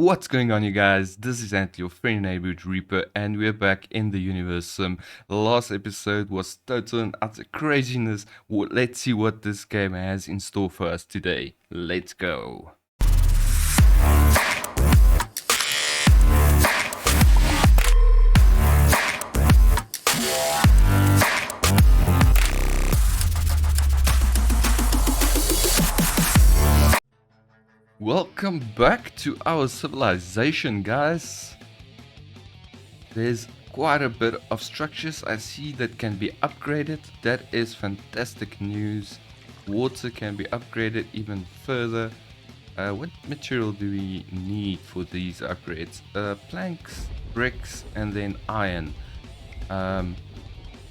What's going on, you guys? This is Anthony, your friend neighborhood Reaper, and we're back in the Universim. The last episode was total and utter craziness. Let's see what this game has in store for us today. Let's go. Welcome back to our civilization, guys. There's quite a bit of structures I see that can be upgraded. That is fantastic news. Water can be upgraded even further. What material do we need for these upgrades? Planks, bricks, and then iron.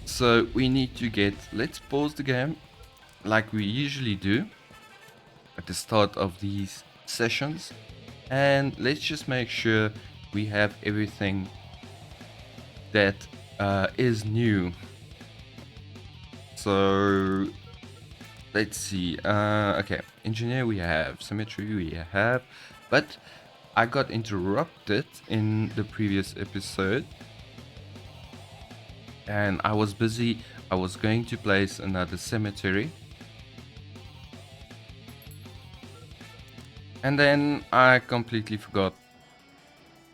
So we need to get, let's pause the game like we usually do at the start of these sessions, and let's just make sure we have everything that is new. So let's see. Okay, engineer we have, symmetry we have, but I got interrupted in the previous episode and I was busy. I was going to place another cemetery, and then I completely forgot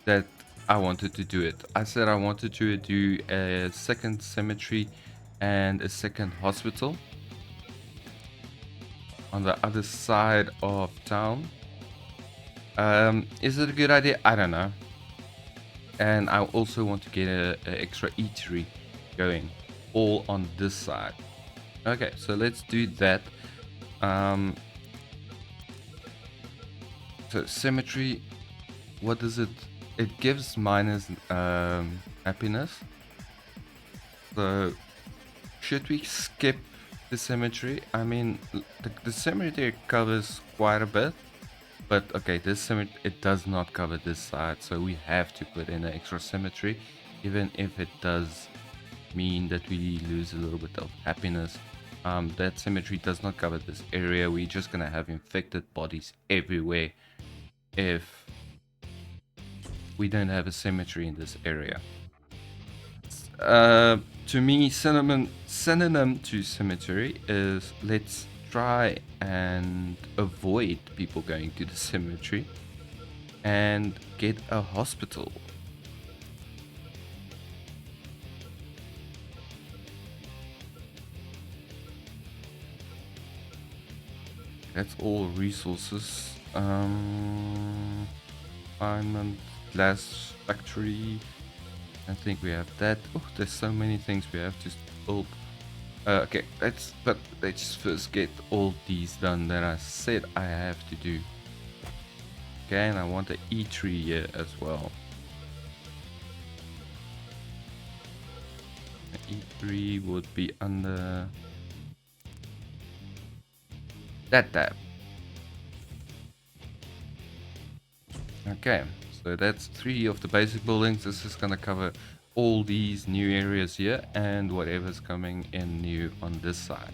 that I wanted to do it. I said I wanted to do a second cemetery and a second hospital on the other side of town. Is it a good idea? I don't know. And I also want to get a extra eatery going, all on this side. Okay, so let's do that. So symmetry, what does it? It gives minus happiness. So should we skip the symmetry? I mean, the symmetry covers quite a bit, but okay, this symmetry, it does not cover this side, so we have to put in an extra symmetry, even if it does mean that we lose a little bit of happiness. That symmetry does not cover this area. We're just gonna have infected bodies everywhere if we don't have a symmetry in this area. To me, synonym to symmetry is let's try and avoid people going to the cemetery and get a hospital. That's all resources. Diamond, glass factory. I think we have that. Oh, there's so many things we have to build. Okay, let's first get all these done that I said I have to do. Okay, and I want the eatery here as well. The E3 would be under that tab. Okay, so that's 3 of the basic buildings. This is gonna cover all these new areas here and whatever's coming in new on this side.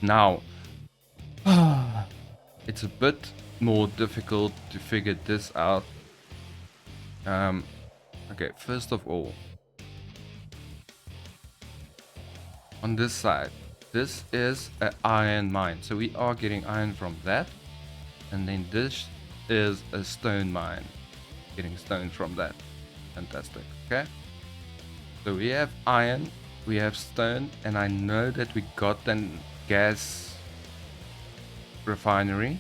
Now, it's a bit more difficult to figure this out. Okay, first of all, on this side, this is an iron mine, so we are getting iron from that, and then this is a stone mine, getting stone from that. Fantastic. Okay, so we have iron, we have stone, and I know that we got an gas refinery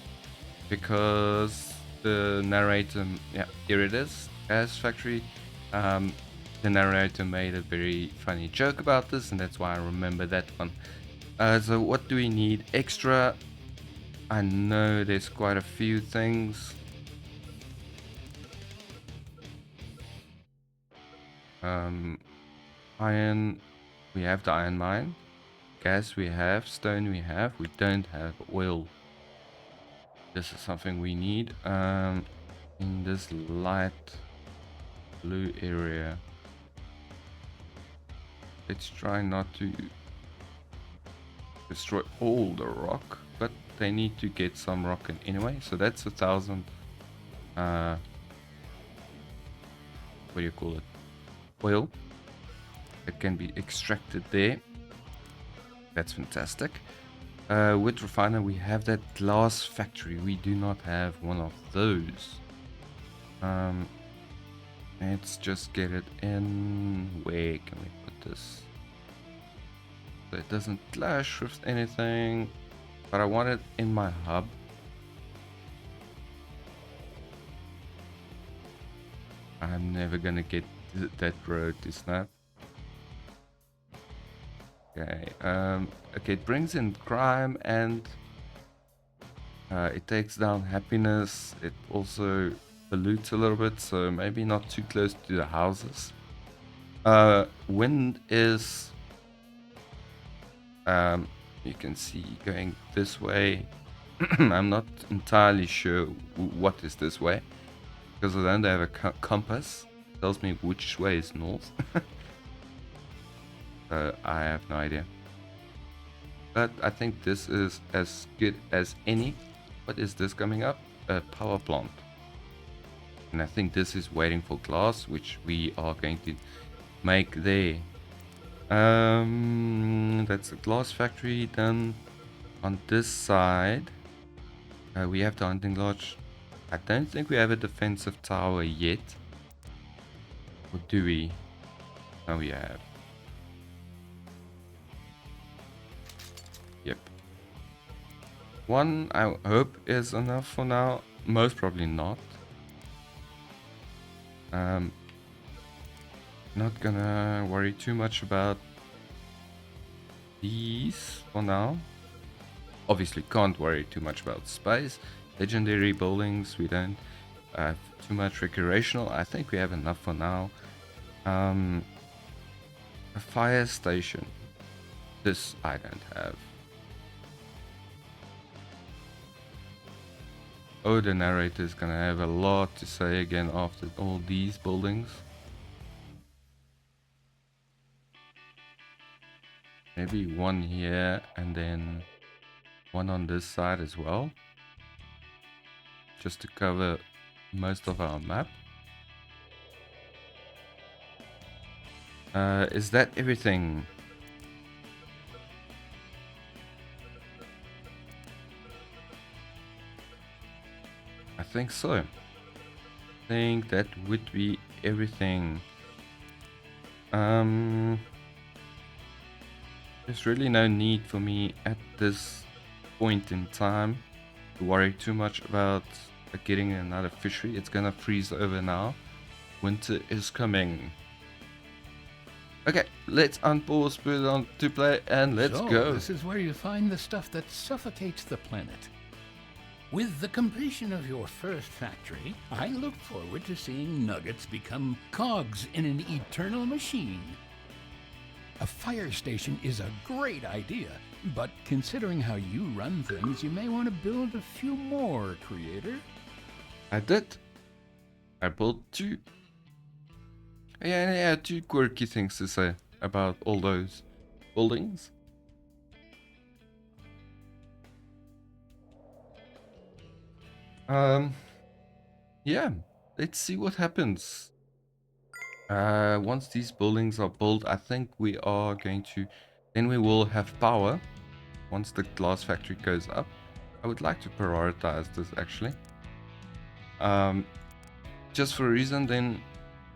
because the narrator, yeah, here it is, gas factory. The narrator made a very funny joke about this, and that's why I remember that one. So what do we need extra? I know there's quite a few things. Iron, we have the iron mine. Gas we have, stone we have, we don't have oil. This is something we need in this light blue area. Let's try not to destroy all the rock, but they need to get some rock in anyway, so that's 1,000 what do you call it? Oil that can be extracted there. That's fantastic. With refiner, we have that glass factory. We do not have one of those. Let's just get it in. Where can we put this? So it doesn't clash with anything. But I want it in my hub. I'm never gonna get that road to snap. Okay, okay, it brings in crime and it takes down happiness. It also pollutes a little bit, so maybe not too close to the houses. Wind is, you can see going this way. I'm not entirely sure what is this way, because I don't have a compass. It tells me which way is north. I have no idea. But I think this is as good as any. What is this coming up? A power plant. And I think this is waiting for glass, which we are going to make there. That's a glass factory. Then on this side, we have the hunting lodge. I don't think we have a defensive tower yet. Or do we? No, we have. Yep. One, I hope, is enough for now. Most probably not. Not gonna worry too much about these for now. Obviously can't worry too much about space. Legendary buildings, we don't have too much recreational. I think we have enough for now. A fire station. This I don't have. Oh, the narrator is gonna have a lot to say again after all these buildings. Maybe one here and then one on this side as well. Just to cover most of our map. Is that everything? I think so. I think that would be everything. There's really no need for me at this point in time to worry too much about getting another fishery. It's gonna freeze over now. Winter is coming. Okay, let's unpause, put it on to play, and let's go. This is where you find the stuff that suffocates the planet. With the completion of your first factory, I look forward to seeing nuggets become cogs in an eternal machine. A fire station is a great idea, but considering how you run things, you may want to build a few more, creator. I did. I built two. Yeah, two quirky things to say about all those buildings. Yeah, let's see what happens. Once these buildings are built, I think we are going to, then we will have power. Once the glass factory goes up, I would like to prioritize this actually. Just for a reason, then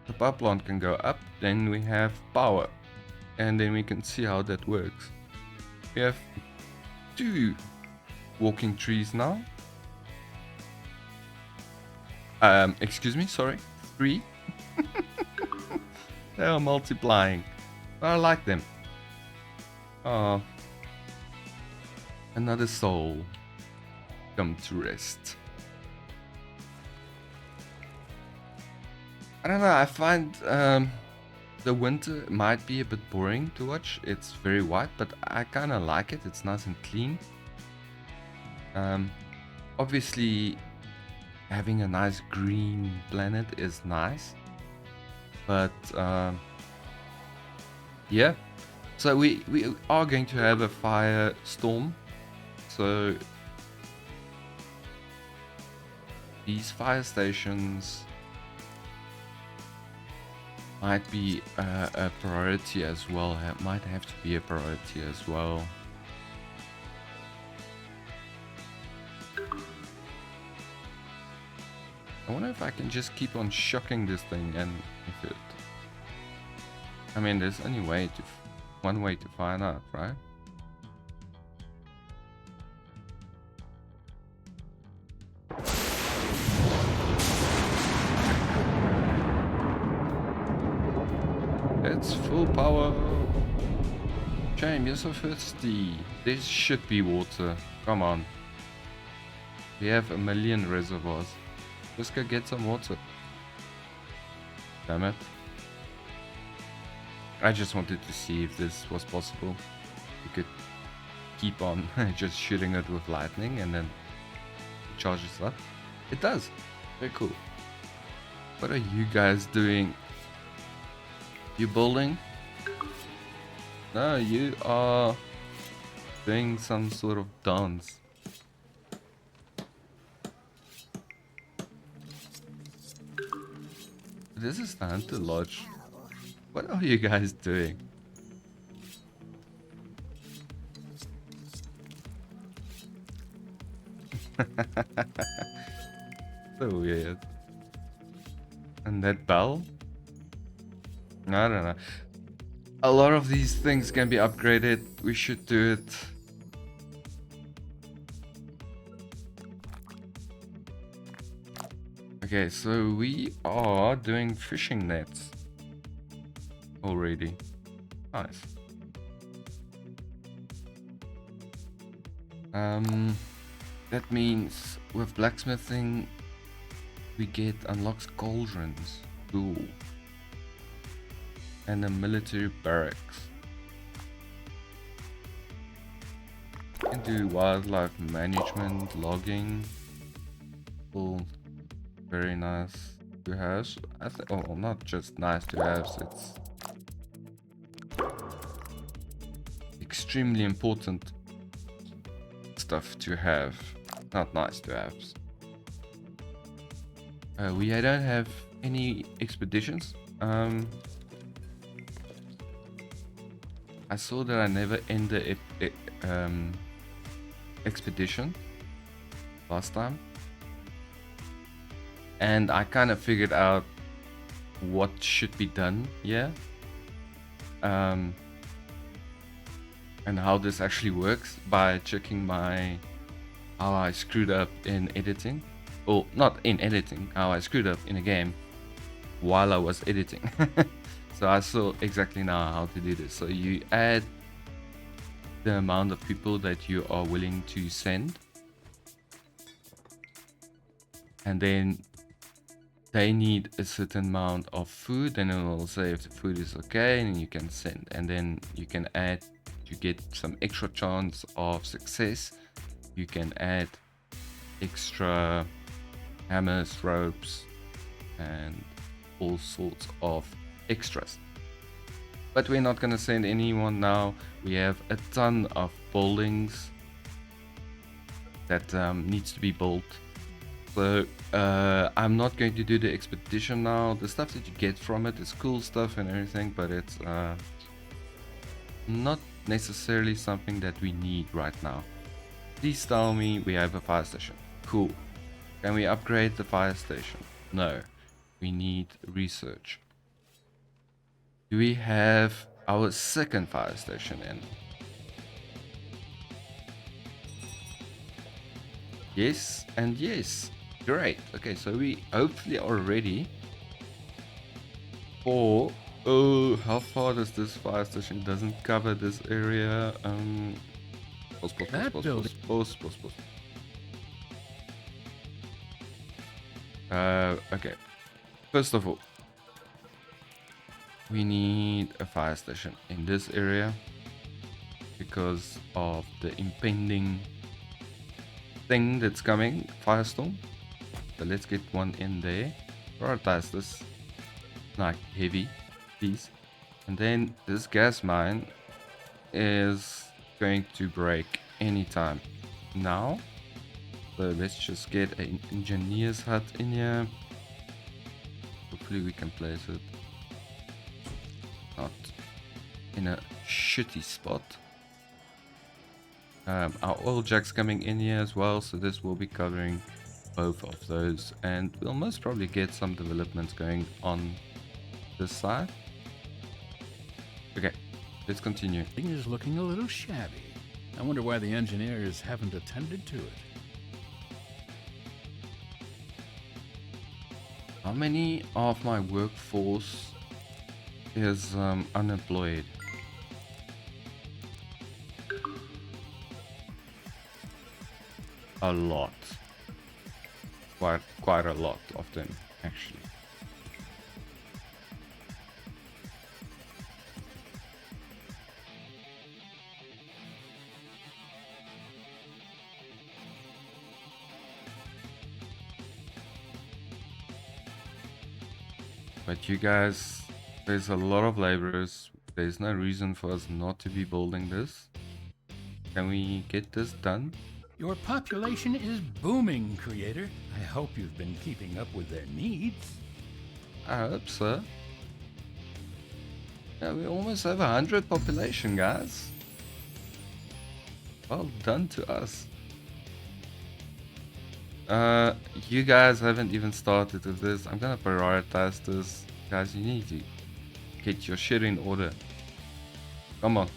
the power plant can go up, then we have power, and then we can see how that works. We have 2 walking trees now. Excuse me, sorry, 3. They are multiplying. I like them. Oh, another soul come to rest. I don't know, I find the winter might be a bit boring to watch. It's very white, but I kind of like it. It's nice and clean. Obviously, having a nice green planet is nice. But yeah, so we are going to have a firestorm. So these fire stations might be a priority as well. It might have to be a priority as well. I wonder if I can just keep on shocking this thing and if it... I mean, there's only one way to find out, right? It's full power. Shame, you're so thirsty. There should be water. Come on. We have 1 million reservoirs. Just go get some water. Damn it. I just wanted to see if this was possible. You could keep on just shooting it with lightning and then it charges up. It does. Very cool. What are you guys doing? You building? No, you are doing some sort of dance. This is the Hunter Lodge. What are you guys doing? So weird. And that bell? I don't know. A lot of these things can be upgraded. We should do it. Okay, so we are doing fishing nets already. Nice. That means with blacksmithing we get unlocks cauldrons. Cool. And a military barracks. We can do wildlife management, logging. Cool. Very nice to have. Oh, not just nice to have, it's extremely important stuff to have, not nice to have. We don't have any expeditions. I saw that I never ended expedition last time. And I kind of figured out what should be done here. And how this actually works by checking how I screwed up in editing. Well, not in editing, how I screwed up in a game while I was editing. So I saw exactly now how to do this. So you add the amount of people that you are willing to send. And then they need a certain amount of food, and it will say if the food is okay and you can send, and then you can add to get some extra chance of success. You can add extra hammers, ropes, and all sorts of extras. But we're not going to send anyone now. We have a ton of buildings that needs to be built. So I'm not going to do the expedition now. The stuff that you get from it is cool stuff and everything, but it's not necessarily something that we need right now. Please tell me we have a fire station. Cool. Can we upgrade the fire station? No. We need research. Do we have our second fire station in? Yes and yes. Great. Okay, so we hopefully are ready for... Oh, how far does this fire station? Doesn't cover this area. Pause. Okay. First of all, we need a fire station in this area because of the impending thing that's coming, Firestorm. So let's get one in there. Prioritize this like heavy, please. And then this gas mine is going to break anytime now. So let's just get an engineer's hut in here. Hopefully we can place it not in a shitty spot. Our oil jack's coming in here as well, so this will be covering both of those, and we'll most probably get some developments going on this side. Okay, let's continue. Thing is looking a little shabby. I wonder why the engineers haven't attended to it. How many of my workforce is unemployed? A lot. Quite a lot of them, actually. But you guys, there's a lot of laborers. There's no reason for us not to be building this. Can we get this done? Your population is booming, Creator. I hope you've been keeping up with their needs. I hope so. Yeah, we almost have 100 population, guys. Well done to us. You guys haven't even started with this. I'm gonna prioritize this. Guys, you need to get your shit in order. Come on.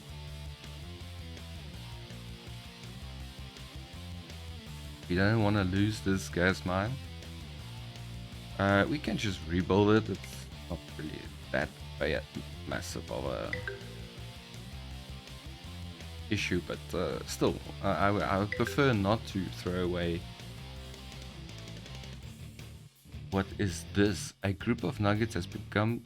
We don't want to lose this gas mine. We can just rebuild it. It's not really that massive of a issue, but still, I would prefer not to throw away. What is this? A group of nuggets has begun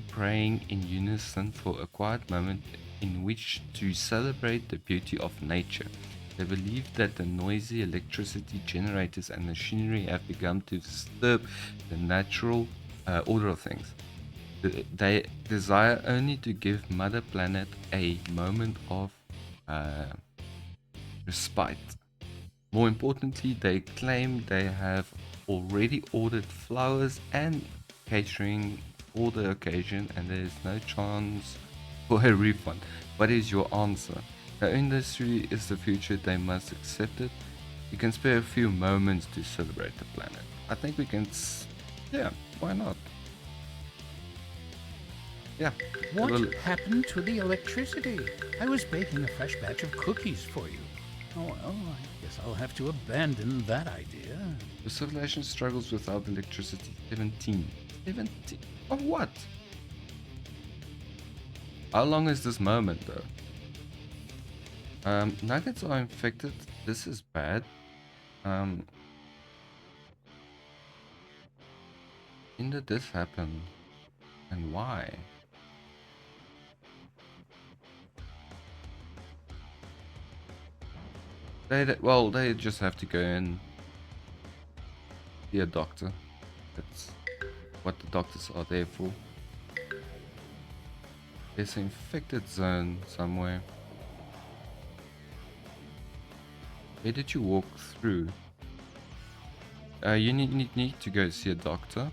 praying in unison for a quiet moment in which to celebrate the beauty of nature. They believe that the noisy electricity generators and machinery have begun to disturb the natural order of things. They desire only to give Mother Planet a moment of respite. More importantly, they claim they have already ordered flowers and catering for the occasion, and there is no chance for a refund. What is your answer? The industry is the future, they must accept it. You can spare a few moments to celebrate the planet. I think we can, yeah, why not? Yeah. What happened to the electricity? I was baking a fresh batch of cookies for you. Oh well, I guess I'll have to abandon that idea. The civilization struggles without electricity. 17. 17? Of what? How long is this moment though? Nuggets are infected. This is bad. When did this happen? And why? They just have to go and see a doctor. That's what the doctors are there for. There's an infected zone somewhere. Where did you walk through? You need to go see a doctor.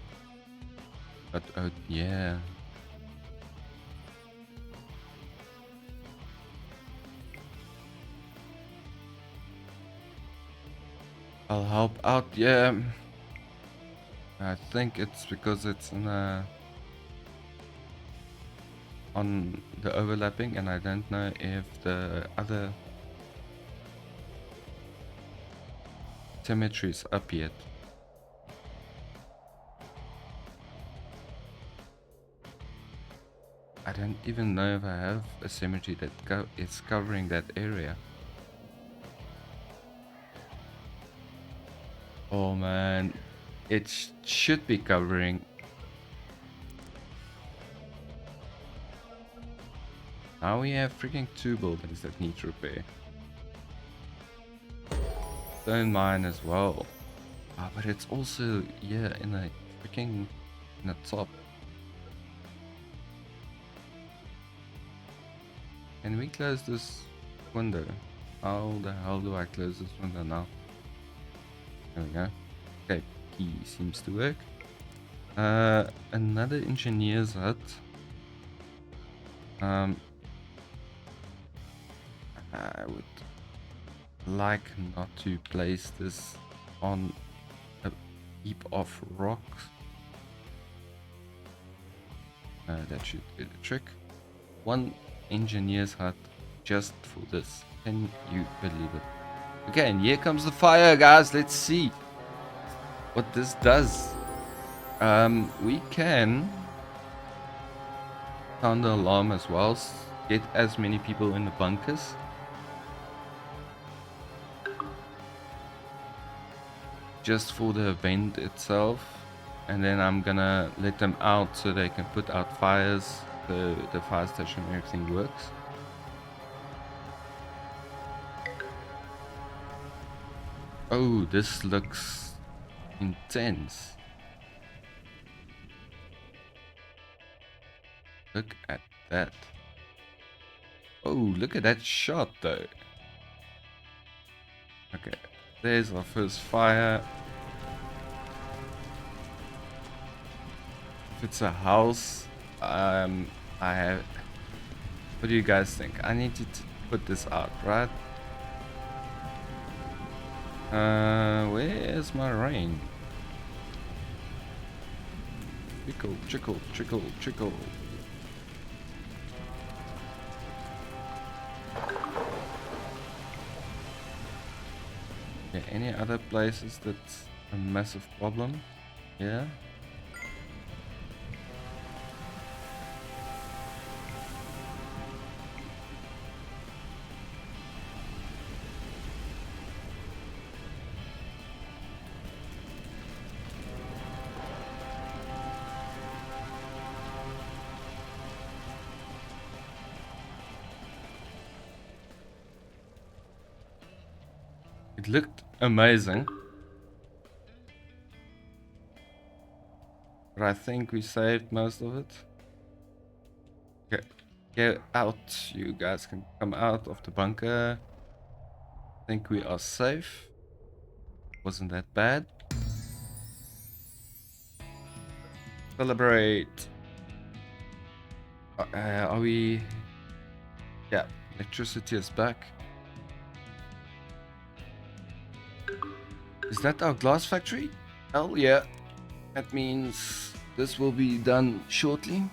But oh yeah. I'll help out, yeah. I think it's because it's in on the overlapping, and I don't know if the other cemetery is up yet. I don't even know if I have a cemetery that is covering that area. Oh man, it should be covering. Now we have freaking 2 buildings that need repair. Stone mine as well. But it's also, yeah, in a freaking in the top. Can we close this window? How the hell do I close this window now? There we go. Okay, key seems to work. Another engineer's hut. I would like not to place this on a heap of rocks. That should do the trick. One engineer's hut just for this. Can you believe it? Okay, and here comes the fire, guys. Let's see what this does. We can sound the alarm as well. Get as many people in the bunkers. Just for the event itself. And then I'm gonna let them out so they can put out fires. The fire station and everything works. Oh, this looks intense. Look at that. Oh, look at that shot though. Okay, there's our first fire. If it's a house, I have... What do you guys think? I need to put this out, right? Where's my rain? Trickle, trickle, trickle, trickle. Okay, any other places that's a massive problem? Yeah. It looked amazing. But I think we saved most of it. Okay, get out. You guys can come out of the bunker. I think we are safe. Wasn't that bad. Celebrate. Are we... Yeah, electricity is back. Is that our glass factory? Hell yeah. That means this will be done shortly.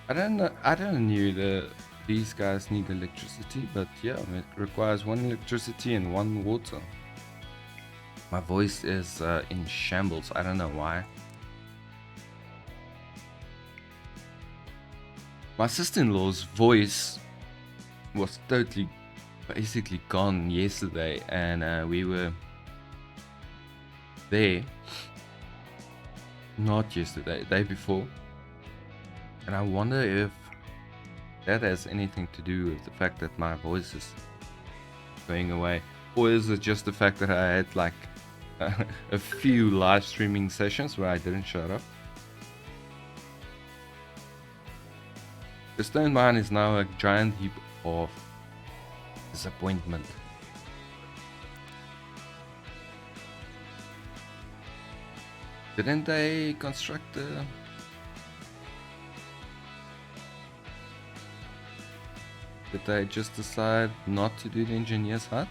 I don't know these guys need electricity, but yeah, it requires one electricity and one water. My voice is in shambles. I don't know why. My sister-in-law's voice was totally basically gone yesterday, and we were there, not yesterday, day before, and I wonder if that has anything to do with the fact that my voice is going away, or is it just the fact that I had like a few live streaming sessions where I didn't shut up. The stone mine is now a giant heap of disappointment. Didn't they construct the... Did they just decide not to do the engineer's hut?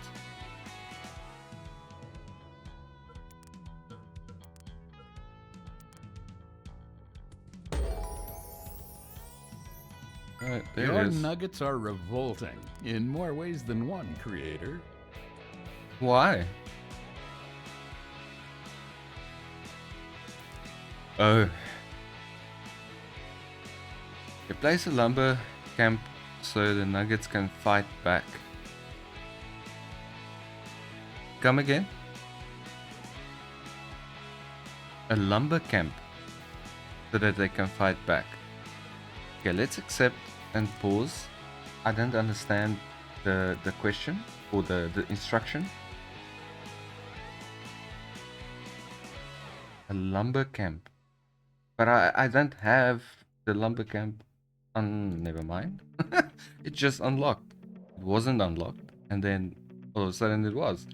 Alright, there Your it is. nuggets are revolting in more ways than one, creator. Why? Oh. You place a lumber camp so the nuggets can fight back. Come again? A lumber camp so that they can fight back. Okay, let's accept and pause. I don't understand the question or the instruction. A lumber camp. But I don't have the lumber camp on... Never mind. It just unlocked. It wasn't unlocked. And then All of a sudden it was.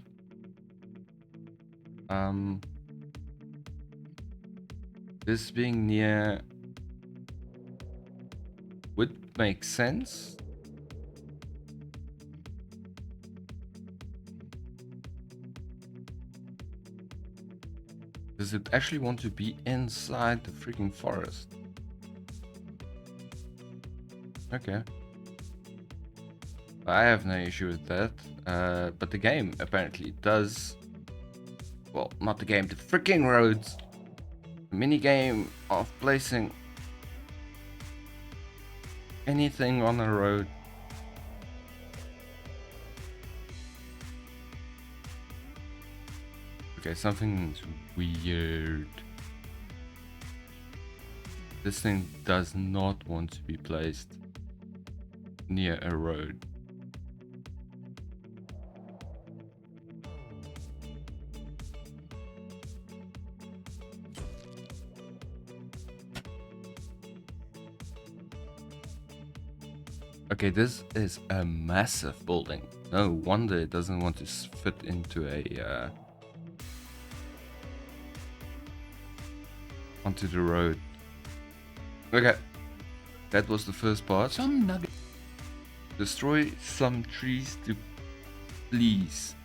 This being near would make sense. Does it actually want to be inside the freaking forest? Okay. I have no issue with that. But the game apparently does. Well, not the game, the freaking roads. The mini game of placing anything on a road. Okay, something's weird. This thing does not want to be placed near a road. Okay, this is a massive building. No wonder it doesn't want to fit into a onto the road. Okay, that was the first part. Some nugget. Destroy some trees to please.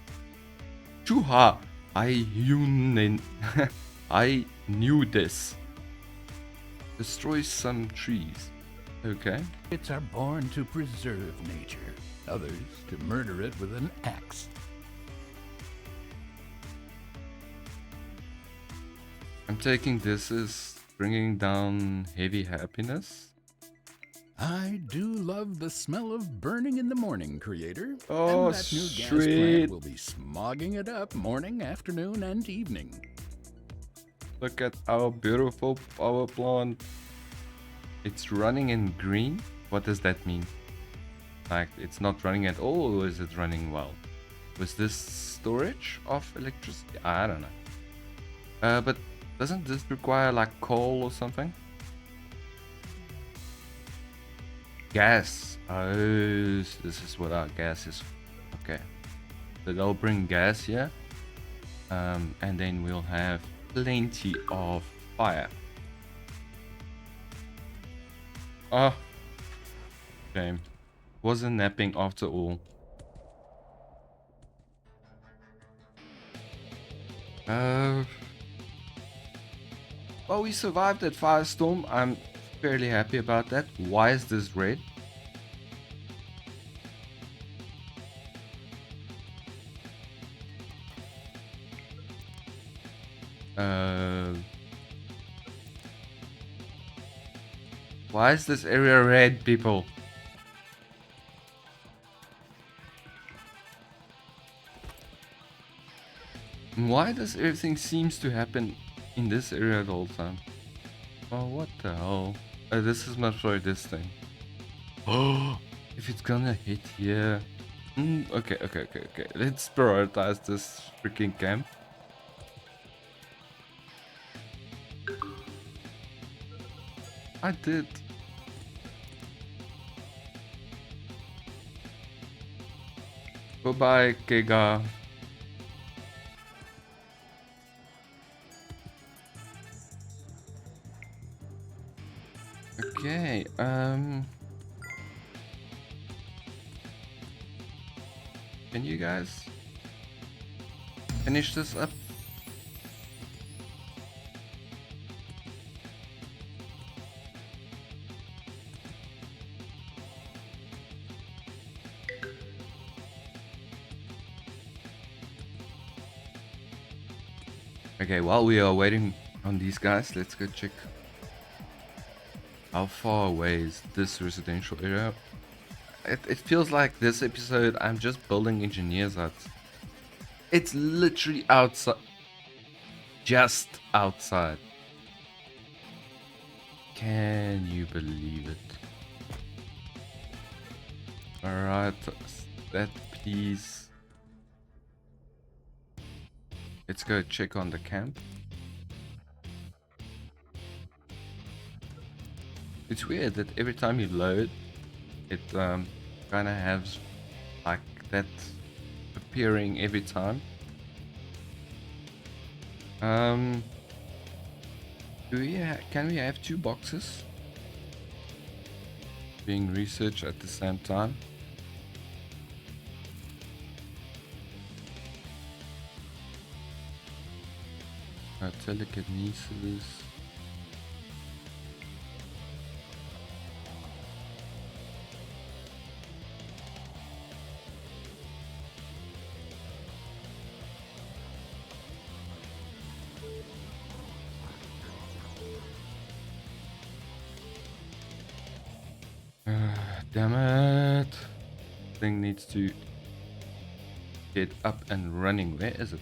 Chuha, I knew this. Destroy some trees. Okay. It's are born to preserve nature, others to murder it with an axe. I'm taking this as bringing down heavy happiness. I do love the smell of burning in the morning, creator. Oh, and that new gas sweet. plant will be smogging it up morning, afternoon, and evening. Look at our beautiful power plant. It's running in green. What does that mean? Like, it's not running at all, or is it running well? Was this storage of electricity? I don't know. But doesn't this require like coal or something? Gas. Oh, this is what our gas is. Okay. So they'll bring gas here. And then we'll have plenty of fire. Oh. Shame. Wasn't napping after all. Well, we survived that firestorm. I'm fairly happy about that. Why is this red? Why is this area red, people? And why does everything seems to happen in this area at all time? Oh, what the hell? This is much for this thing. Oh, if it's gonna hit here. Okay. Let's prioritize this freaking camp. I did. Goodbye, Giga. Okay, can you guys finish this up? Okay, while we are waiting on these guys, let's go check how far away is this residential area. It feels like this episode I'm just building engineers huts. It's literally outside. Just outside. Can you believe it? Alright, that please. Let's go check on the camp. It's weird that every time you load, it kind of has like that appearing every time. Can we have 2 boxes being researched at the same time? Telekinesis. Damn it. Thing needs to get up and running. Where is it?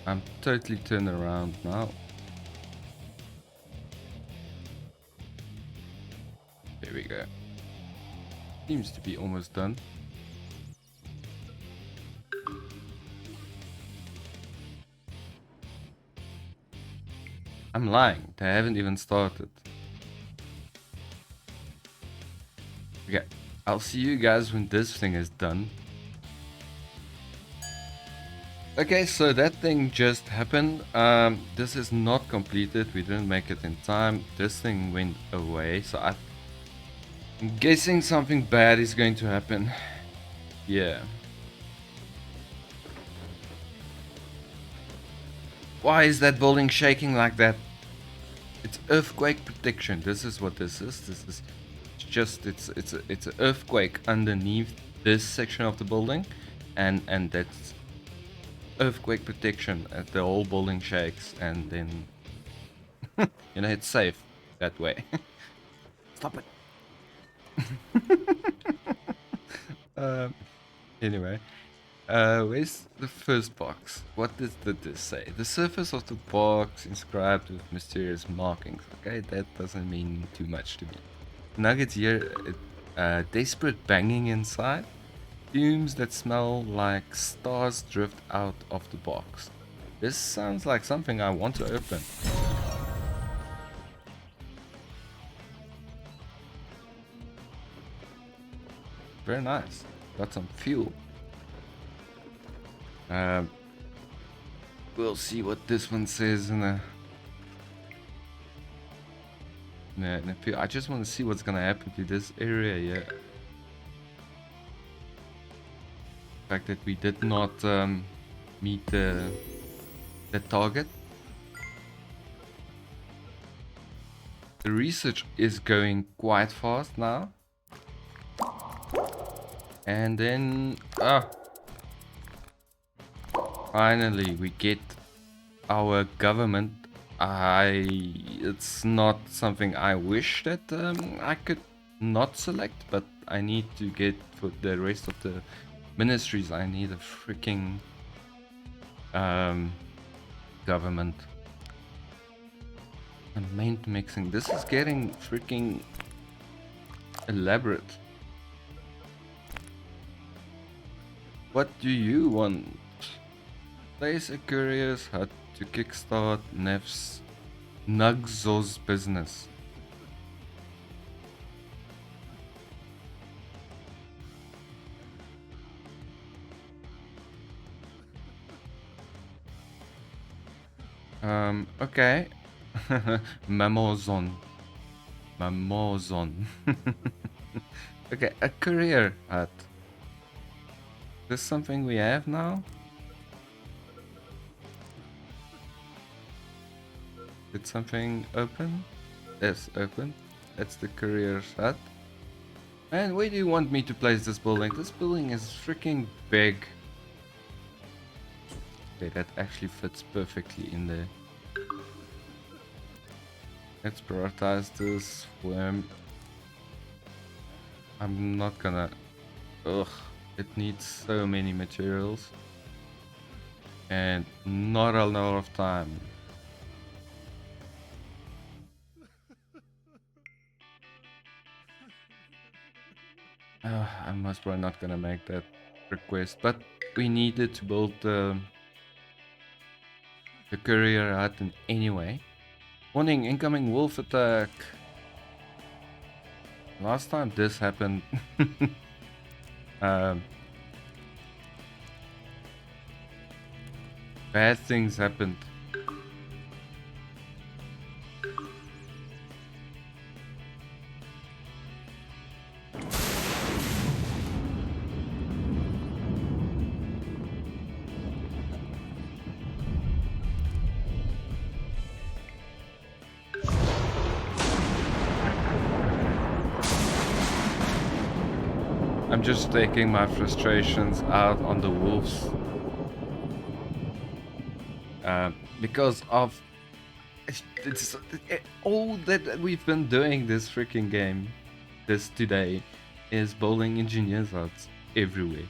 I'm totally turned around now. There we go. Seems to be almost done. I'm lying. They haven't even started. Okay, I'll see you guys when this thing is done. Okay, so that thing just happened. This is not completed. We didn't make it in time. This thing went away. So I'm guessing something bad is going to happen. Yeah. Why is that building shaking like that? It's earthquake protection. This is what this is. This is just it's an earthquake underneath this section of the building, and that's earthquake protection. The whole building shakes, and then you know it's safe that way. Stop it. Anyway, where's the first box? What did this say? The surface of the box inscribed with mysterious markings. Okay, that doesn't mean too much to me. Nuggets here, desperate banging inside. Fumes that smell like stars drift out of the box. This sounds like something I want to open. Very nice. Got some fuel. We'll see what this one says in a few. I just want to see what's gonna happen to this area here. The fact that we did not meet the target. The research is going quite fast now. And then finally we get our government. It's not something I wish that I could not select, but I need to get for the rest of the ministries. I need a freaking government. And main mixing. This is getting freaking elaborate. What do you want? Place a courier's hut to kickstart Nugzo's business. Okay. Mamozon. Okay, a courier hut. Is this something we have now? Did something open? Yes, open. That's the courier's hut. And where do you want me to place this building? This building is freaking big. Okay, that actually fits perfectly in there. Let's prioritize this for him. I'm not gonna... Ugh, it needs so many materials. And not a lot of time. I'm most probably not gonna make that request, but we needed to build the courier hut anyway. Warning, incoming wolf attack. Last time this happened, Bad things happened. I'm just taking my frustrations out on the wolves. Because of it's all that we've been doing this freaking game this today is building engineers out everywhere.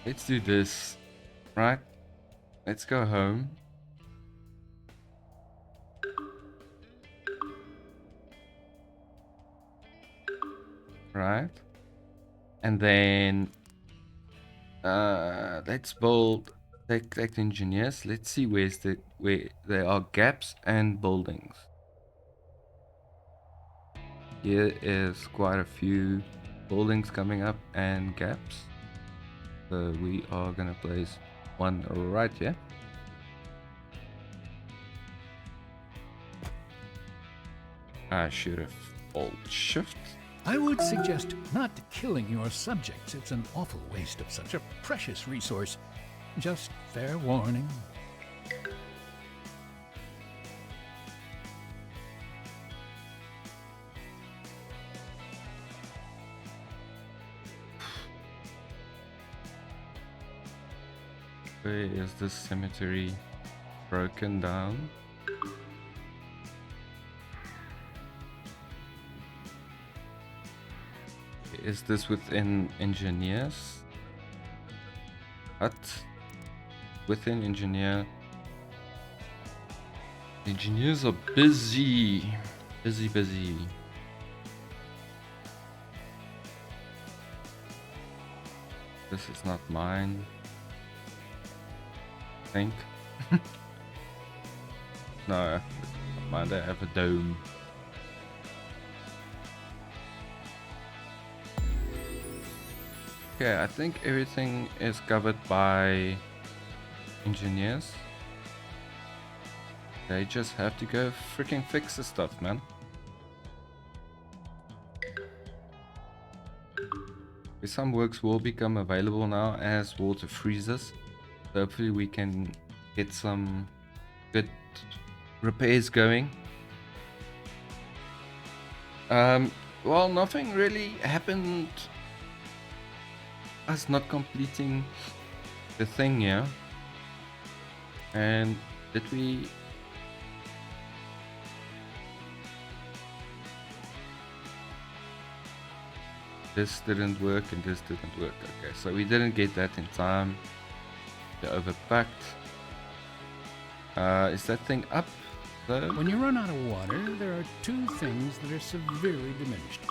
Let's do this, right? Let's go home. Right? And then let's build take engineers. Let's see where there are gaps and buildings. Here is quite a few buildings coming up and gaps. So we are gonna place one right here. I should have Alt Shift. I would suggest not killing your subjects. It's an awful waste of such a precious resource. Just fair warning. Where is this cemetery broken down? Is this within engineers? What? Within engineer. Engineers are busy. Busy. This is not mine. I think. No, mine. They have a dome. Okay, I think everything is covered by engineers. They just have to go freaking fix the stuff, man. Some works will become available now as water freezes. So hopefully we can get some good repairs going. Well, nothing really happened. Us not completing the thing here. And did we... This didn't work and this didn't work. Okay, so we didn't get that in time. They're overpacked. Is that thing up? though? When you run out of water, there are two things that are severely diminished: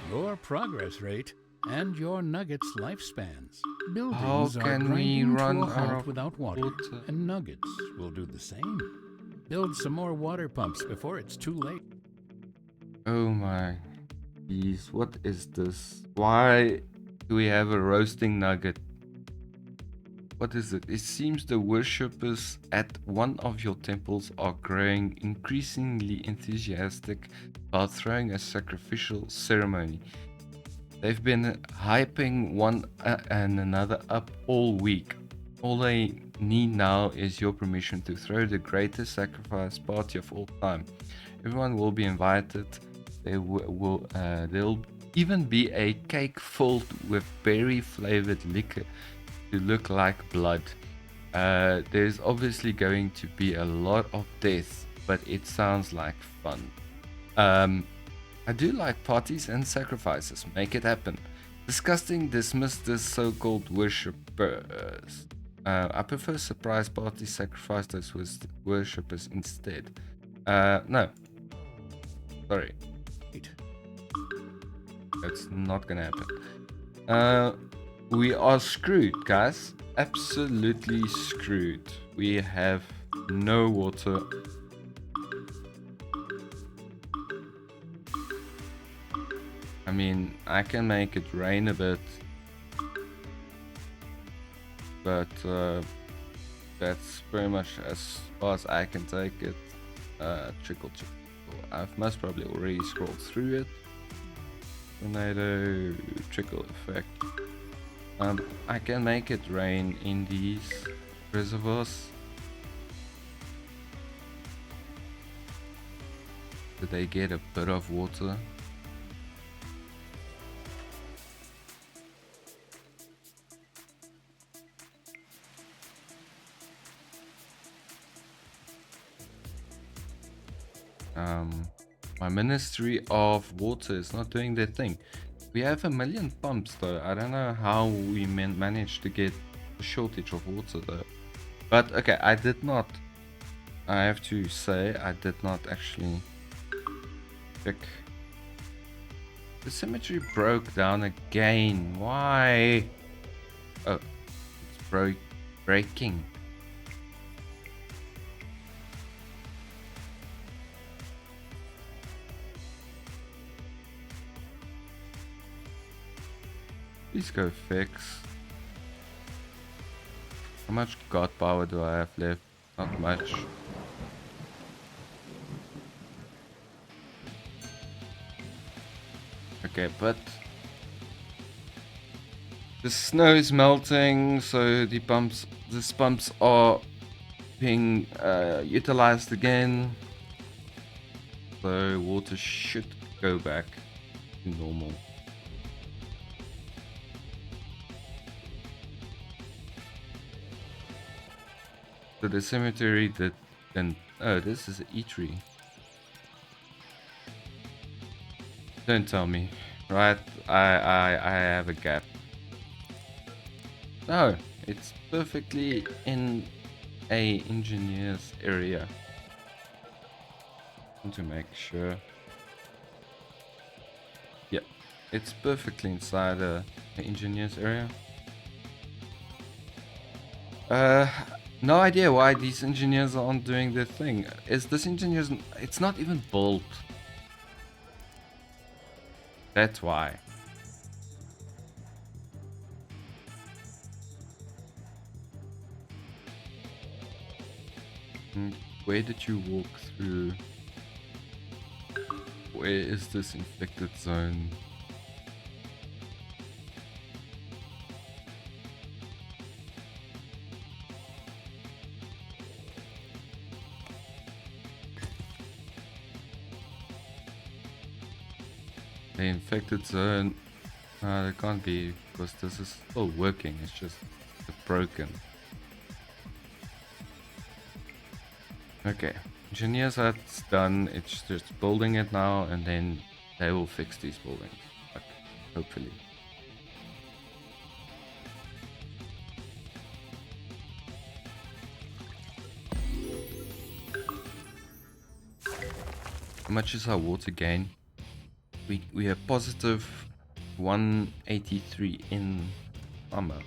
your progress rate and your nuggets' lifespans. Buildings are can we grinding run to a halt out of without water, water? and nuggets will do the same. Build some more water pumps before it's too late. Oh my geez, what is this? Why do we have a roasting nugget? What is it? It seems the worshippers at one of your temples are growing increasingly enthusiastic about throwing a sacrificial ceremony. They've been hyping one and another up all week. All they need now is your permission to throw the greatest sacrifice party of all time. Everyone will be invited. There'll even be a cake filled with berry flavored liquor to look like blood. There's obviously going to be a lot of death, but it sounds like fun. I do like parties and sacrifices. Make it happen. Disgusting, dismiss this so-called worshippers. I prefer surprise parties. Sacrifice those worshippers instead. No. Sorry. That's not gonna happen. We are screwed, guys. Absolutely screwed. We have no water. I mean, I can make it rain a bit. but that's pretty much as far as I can take it. Trickle. I've most probably already scrolled through it. Tornado, trickle effect. I can make it rain in these reservoirs. Do they get a bit of water? My Ministry of Water is not doing their thing. We have 1,000,000 pumps though. I don't know how we managed to get a shortage of water though. But okay, I have to say, I did not actually check. The symmetry broke down again. Why? Oh, it's breaking. Please go fix. How much god power do I have left? Not much. Okay, but the snow is melting, so these pumps are being utilized again. So water should go back to normal. So the cemetery that then this is an eatery. Don't tell me. Right, I have a gap. No, it's perfectly in a engineer's area. I want to make sure. Yeah, it's perfectly inside the engineer's area. No idea why these engineers aren't doing their thing. Is this engineer's... It's not even built. That's why. Where did you walk through? Where is this infected zone? The infected zone. There can't be, because this is still working. It's just broken. Okay, engineers that's done. It's just building it now, and then they will fix these buildings. Okay, hopefully. How much is our water gain? We have positive 183 in armor.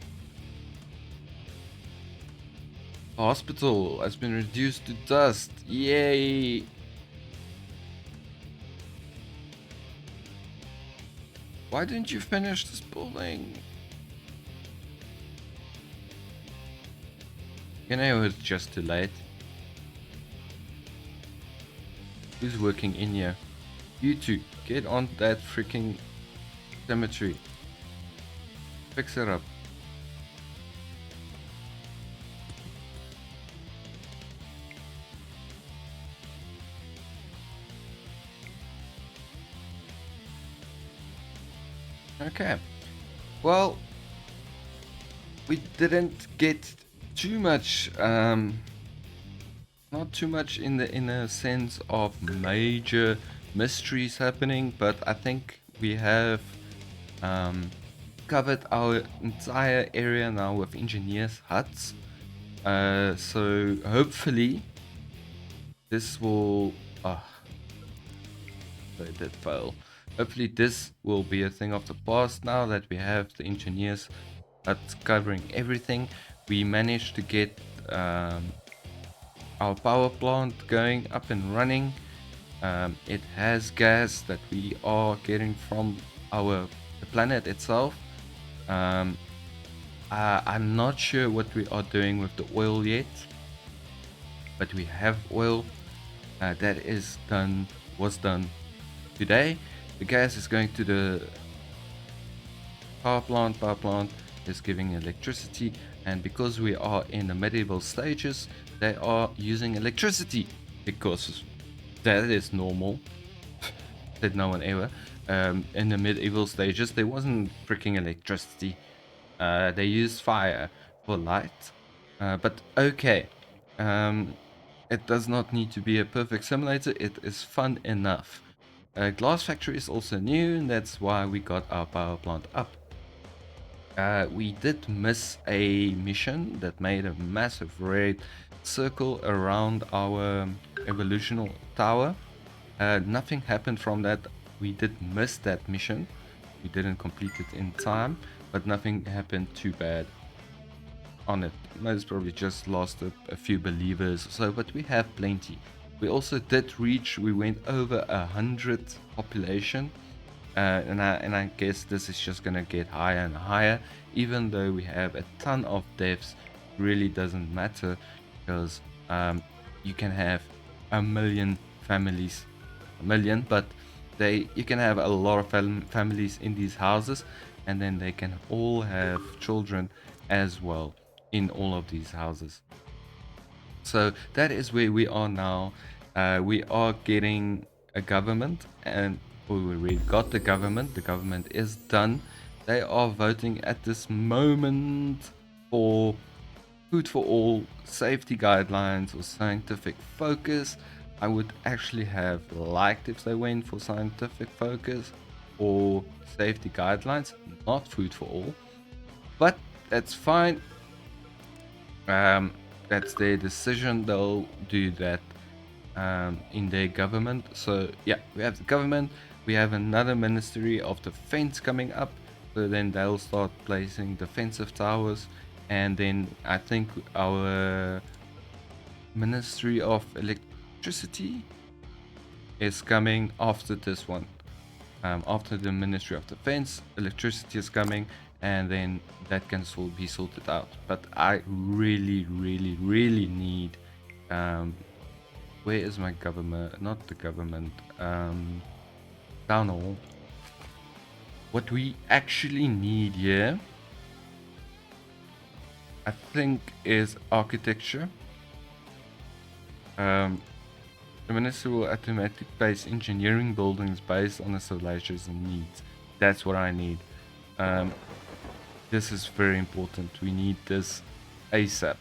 The hospital has been reduced to dust. Yay! Why didn't you finish this building? You know, it was just too late. Who's working in here? You two, get on that freaking cemetery. Fix it up. Okay. Well, we didn't get too much, not too much in a sense of major mysteries happening, but I think we have covered our entire area now with engineers' huts. So hopefully this will... they did fail. Hopefully this will be a thing of the past now that we have the engineers huts covering everything. We managed to get our power plant going up and running. It has gas that we are getting from the planet itself. I'm not sure what we are doing with the oil yet, but we have oil. That is done, was done today. The gas is going to the power plant. Power plant is giving electricity, and because we are in the medieval stages, they are using electricity because that is normal. Said no one ever. In the medieval stages, there wasn't freaking electricity. They used fire for light. But okay, it does not need to be a perfect simulator. It is fun enough. Glass factory is also new, and that's why we got our power plant up. We did miss a mission that made a massive red circle around our evolutional tower. Nothing happened from that. We did miss that mission. We didn't complete it in time, but nothing happened too bad on it. Most probably just lost a few believers or so, but we have plenty. We also did reach, we went over 100 population. And I guess this is just gonna get higher and higher. Even though we have a ton of deaths, really doesn't matter, because you can have a million families, but you can have a lot of families in these houses, and then they can all have children as well in all of these houses. So that is where we are now. We are getting a government, and we already got the government. The government is done. They are voting at this moment for food for all, safety guidelines, or scientific focus. I would actually have liked if they went for scientific focus or safety guidelines, not food for all. But that's fine. That's their decision. They'll do that in their government. So yeah, we have the government. We have another Ministry of Defense coming up. So then they'll start placing defensive towers, and then I think our Ministry of Electricity is coming after this one. After the Ministry of Defense, electricity is coming, and then that can be sorted out. But I really, really, really need. Where is my government? Not the government. Town hall. What we actually need here, I think, is architecture. The minister will automatically place engineering buildings based on the civilization's needs. That's what I need. This is very important. We need this ASAP.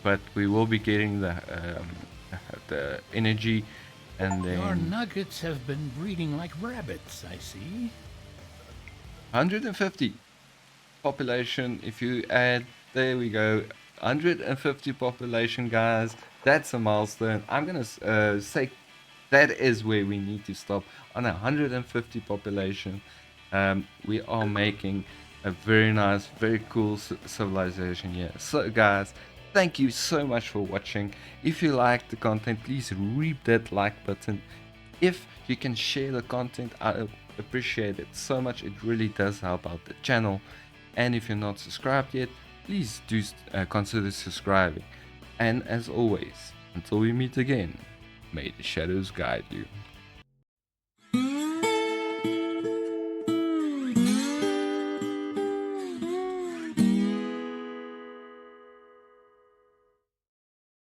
But we will be getting the energy, and then Your nuggets have been breeding like rabbits, I see. 150 population. If you add, there we go, 150 population, guys. That's a milestone. I'm gonna say that is where we need to stop, on 150 population. We are making a very nice, very cool civilization here. So guys, thank you so much for watching. If you like the content, please reap that like button. If you can share the content, I appreciate it so much. It really does help out the channel. And if you're not subscribed yet, please do consider subscribing. And as always, until we meet again, may the shadows guide you.